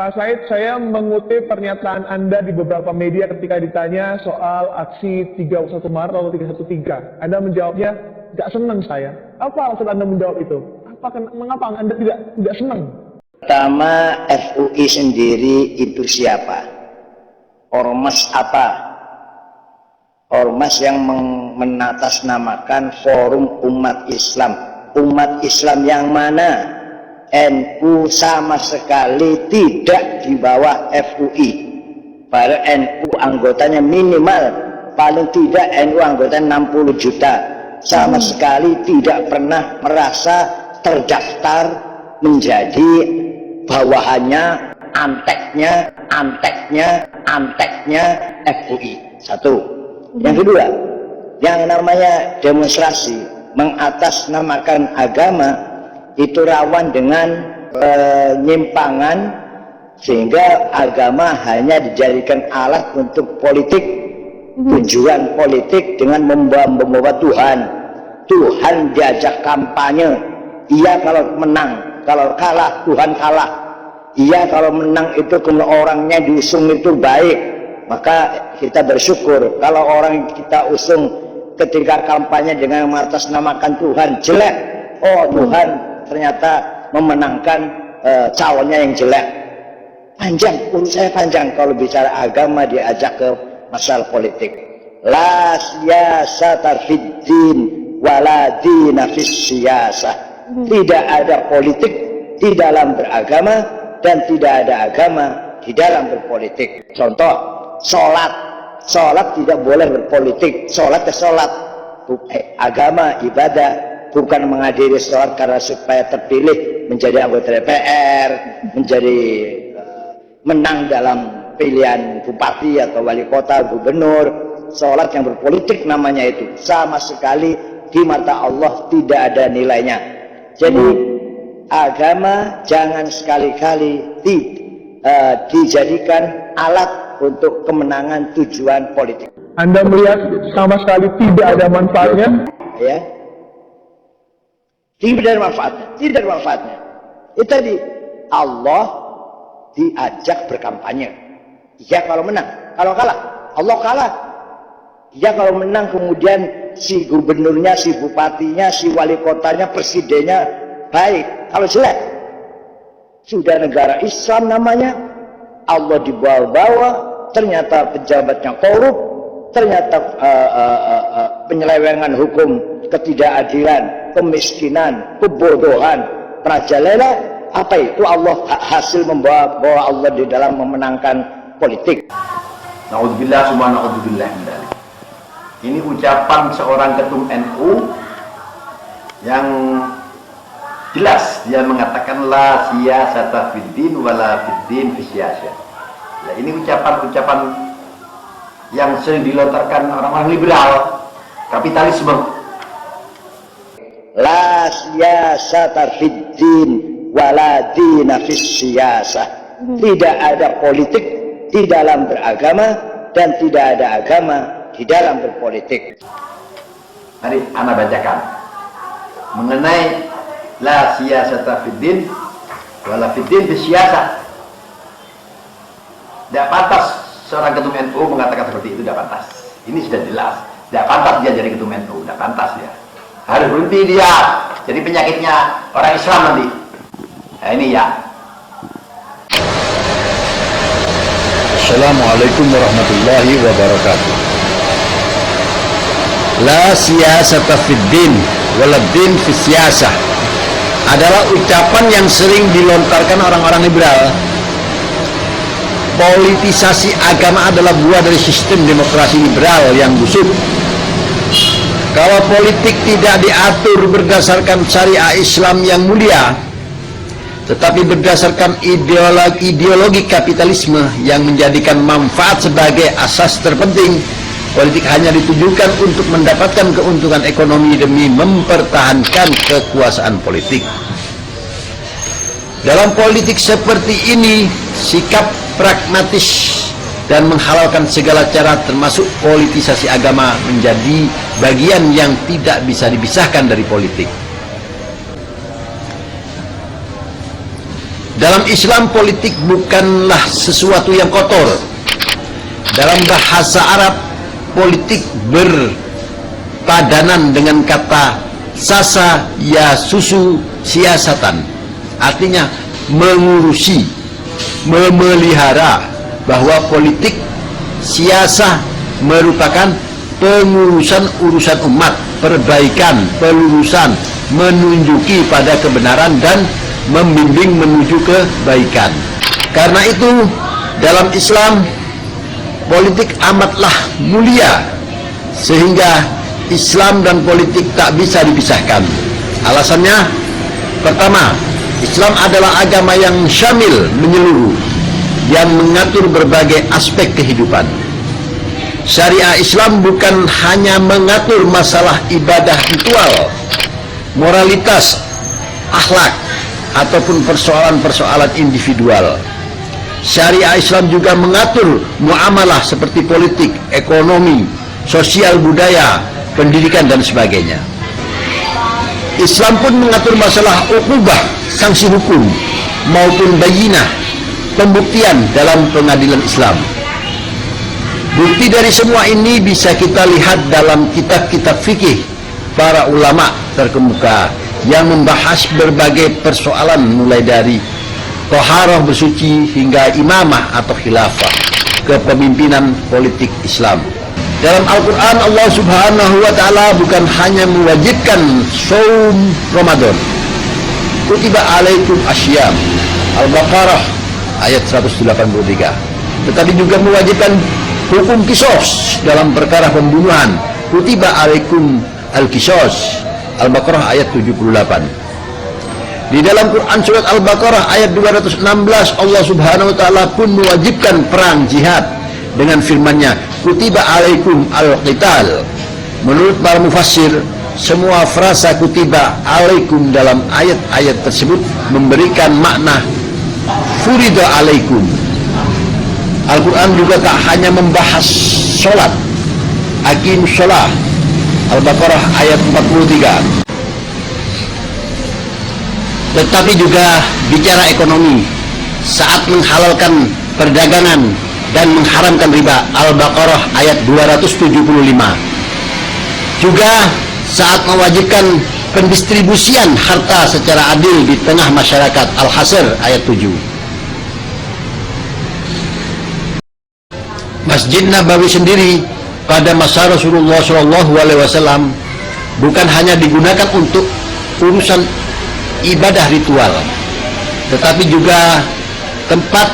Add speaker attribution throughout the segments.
Speaker 1: Pak Said, saya mengutip pernyataan Anda di beberapa media ketika ditanya soal aksi 31 Maret atau 313. Anda menjawabnya, tidak senang saya. Apa alasan Anda menjawab itu? Mengapa Anda tidak senang?
Speaker 2: Pertama, FUI sendiri itu siapa? Ormas apa? Ormas yang menatasnamakan Forum Umat Islam. Umat Islam yang mana? NU sama sekali tidak di bawah FUI. Para NU anggotanya minimal, paling tidak NU anggotanya 60 juta. Sama sekali tidak pernah merasa terdaftar menjadi bawahannya, anteknya FUI. Satu. Yang kedua, yang namanya demonstrasi mengatasnamakan agama itu rawan dengan penyimpangan, sehingga agama hanya dijadikan alat untuk politik, tujuan politik dengan membawa Tuhan diajak kampanye. Iya kalau menang, kalau kalah Tuhan kalah. Iya kalau menang itu kalau orangnya diusung itu baik, maka kita bersyukur. Kalau orang kita usung ketika kampanye dengan mengatasnamakan Tuhan jelek, oh Tuhan ternyata memenangkan calonnya yang jelek. Panjang, urut saya panjang kalau bicara agama diajak ke masalah politik. La siyasata fid din wala dina fis siyasah. Tidak ada politik di dalam beragama dan tidak ada agama di dalam berpolitik. Contoh, sholat tidak boleh berpolitik. Sholat agama, ibadah. Bukan menghadiri sholat karena supaya terpilih menjadi anggota DPR, menjadi menang dalam pilihan bupati atau wali kota, gubernur. Sholat yang berpolitik namanya itu. Sama sekali di mata Allah tidak ada nilainya. Jadi agama jangan sekali-kali dijadikan alat untuk kemenangan tujuan politik.
Speaker 1: Anda melihat sama sekali tidak ada manfaatnya?
Speaker 2: Ya. Tidak ada manfaatnya. Itu tadi, Allah diajak berkampanye. Ya kalau menang, kalau kalah, Allah kalah. Ya kalau menang kemudian si gubernurnya, si bupatinya, si wali kotanya, presidennya baik. Kalau jelek, sudah negara Islam namanya, Allah dibawa-bawa, ternyata pejabatnya korup, ternyata penyelewengan hukum, ketidakadilan, kemiskinan, kebodohan, merajalela. Apa itu? Allah hasil membawa Allah di dalam memenangkan politik.
Speaker 3: Naudzubillah summa naudzubillah min dzalik. Ini ucapan seorang ketum NU yang jelas dia mengatakan la siyasata fid din wala fid din fis siyasah. Nah, ini ucapan-ucapan yang sering dilontarkan orang-orang liberal, kapitalisme.
Speaker 2: La siyasata fid din wala dina fis siyasah. Tidak ada politik di dalam beragama dan tidak ada agama di dalam berpolitik.
Speaker 3: Mari ana bacakan mengenai la siyasata fid din wala fid din fis siyasah. Tidak pantas seorang ketum NU mengatakan seperti itu, tidak pantas. Ini sudah jelas, tidak pantas dia jadi ketum NU, tidak pantas dia. Harus berhenti dia, jadi penyakitnya orang Islam nanti. Nah ini ya.
Speaker 4: Assalamualaikum warahmatullahi wabarakatuh. La siyasata fid din wala din fis siyasah adalah ucapan yang sering dilontarkan orang-orang liberal. Politisasi agama adalah buah dari sistem demokrasi liberal yang busuk. Kalau politik tidak diatur berdasarkan syariah Islam yang mulia, tetapi berdasarkan ideologi kapitalisme yang menjadikan manfaat sebagai asas terpenting, politik hanya ditujukan untuk mendapatkan keuntungan ekonomi demi mempertahankan kekuasaan politik. Dalam politik seperti ini, sikap pragmatis dan menghalalkan segala cara termasuk politisasi agama menjadi bagian yang tidak bisa dipisahkan dari politik. Dalam Islam, politik bukanlah sesuatu yang kotor. Dalam bahasa Arab, politik berpadanan dengan kata sasa ya susu siasatan, artinya mengurusi, memelihara, bahwa politik siasah merupakan pengurusan urusan umat, perbaikan, pelurusan, menunjuki pada kebenaran dan membimbing menuju kebaikan. Karena itu, dalam Islam, politik amatlah mulia, sehingga Islam dan politik tak bisa dipisahkan. Alasannya, pertama, Islam adalah agama yang syamil, menyeluruh, yang mengatur berbagai aspek kehidupan. Syariah Islam bukan hanya mengatur masalah ibadah ritual, moralitas, akhlak, ataupun persoalan-persoalan individual. Syariah Islam juga mengatur muamalah seperti politik, ekonomi, sosial, budaya, pendidikan, dan sebagainya. Islam pun mengatur masalah uqubah, sanksi hukum, maupun bayinah, pembuktian dalam pengadilan Islam. Bukti dari semua ini bisa kita lihat dalam kitab-kitab fikih para ulama terkemuka yang membahas berbagai persoalan, mulai dari toharoh bersuci hingga imamah atau khilafah, kepemimpinan politik Islam. Dalam Al-Quran, Allah Subhanahu wa Ta'ala bukan hanya mewajibkan saum Ramadan, kutiba alaikum asyam, Al-Baqarah ayat 183, tetapi juga mewajibkan hukum kisos dalam perkara pembunuhan, kutiba alaikum al-kisos, Al-Baqarah ayat 78. Di dalam Quran surat Al-Baqarah ayat 216, Allah Subhanahu wa Ta'ala pun mewajibkan perang jihad dengan firman-Nya, kutiba alaikum al-qital. Menurut para mufassir, semua frasa kutiba alaikum dalam ayat-ayat tersebut memberikan makna furida alaikum. Al-Quran juga tak hanya membahas sholat, aqim sholah, Al-Baqarah ayat 43, tetapi juga bicara ekonomi saat menghalalkan perdagangan dan mengharamkan riba, Al-Baqarah ayat 275. Juga saat mewajibkan pendistribusian harta secara adil di tengah masyarakat, Al-Hasr ayat 7. Masjid Nabawi sendiri pada masa Rasulullah SAW bukan hanya digunakan untuk urusan ibadah ritual, tetapi juga tempat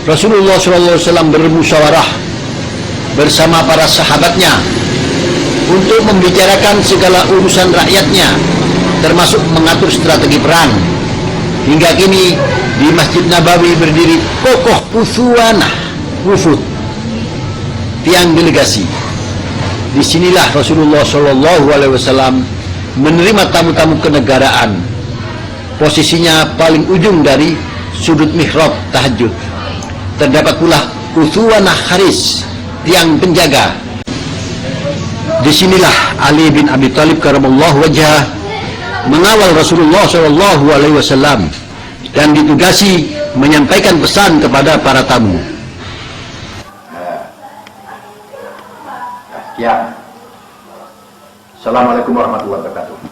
Speaker 4: Rasulullah SAW bermusyawarah bersama para sahabatnya untuk membicarakan segala urusan rakyatnya, termasuk mengatur strategi perang. Hingga kini di Masjid Nabawi berdiri kokoh usuwanah wufud, tiang delegasi. Disinilah Rasulullah SAW menerima tamu-tamu kenegaraan. Posisinya paling ujung dari sudut mihrab tahajud. Terdapat pula usuwanah haris, tiang penjaga. Disinilah Ali bin Abi Thalib karamallahu wajhah mengawal Rasulullah SAW dan ditugasi menyampaikan pesan kepada para tamu.
Speaker 3: Ya. Assalamualaikum warahmatullahi wabarakatuh.